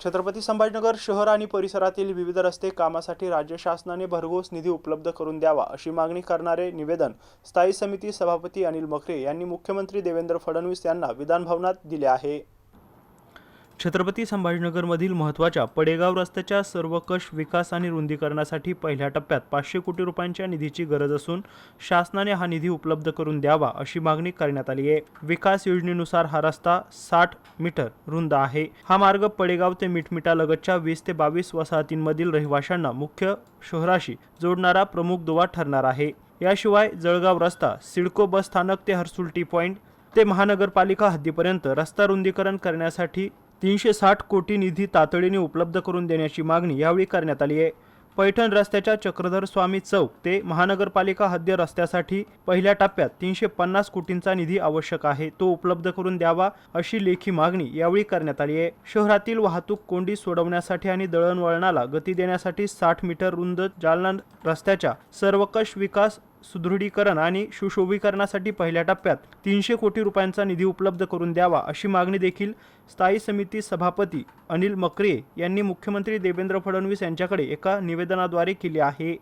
छत्रपती संभाजीनगर शहर आणि परिसरातील विविध रस्ते कामासाठी राज्य शासनाने भरघोस निधी उपलब्ध करून द्यावा अशी मागणी करणारे निवेदन स्थायी समिती सभापती अनिल मकरे यांनी मुख्यमंत्री देवेंद्र फडणवीस यांना विधान भवनात दिले आहे। छत्रपती संभाजीनगरमधील महत्त्वाच्या पडेगाव रस्त्याच्या सर्वकष विकास आणि रुंदीकरणासाठी पहिल्या टप्प्यात 500 कोटी रुपयांच्या निधीची गरज असून शासनाने हा निधी उपलब्ध करून द्यावा अशी मागणी करण्यात आली आहे। विकास योजनेनुसार हा रस्ता 60 मीटर रुंद आहे। हा मार्ग पडेगाव ते मिठमिठा लगतच्या 20 ते 22 वसाहतींमधील रहिवाशांना मुख्य शहराशी जोडणारा प्रमुख दुवा ठरणार आहे। याशिवाय जळगाव रस्ता, सिडको बस स्थानक ते हर्सुल टी पॉइंट ते महानगरपालिका हद्दीपर्यंत रस्ता रुंदीकरण करण्यासाठी 360 कोटी निधी तातडीने उपलब्ध करून देण्याची मागणी यावेळी करण्यात आली आहे। पैठण रस्त्याच्या चक्रधर स्वामी चौक ते महानगरपालिका हद्द रस्त्यासाठी पहिल्या टप्प्यात 350 कोटींचा निधी आवश्यक आहे, तो उपलब्ध करून द्यावा अशी लेखी मागणी यावेळी करण्यात आली आहे। शहरातील वाहतूक कोंडी सोडवण्यासाठी आणि दळणवळणाला गती देण्यासाठी 60 मीटर रुंद जालना रस्त्याच्या सर्वकष विकास सुदृढीकरण आणि सुशोभीकरणासाठी पहिल्या टप्प्यात 300 कोटी रुपयांचा निधी उपलब्ध करून द्यावा अशी मागणी देखील स्थायी समिती सभापती अनिल मकरे यांनी मुख्यमंत्री देवेंद्र फडणवीस यांच्याकडे एका निवेदनाद्वारे केली आहे।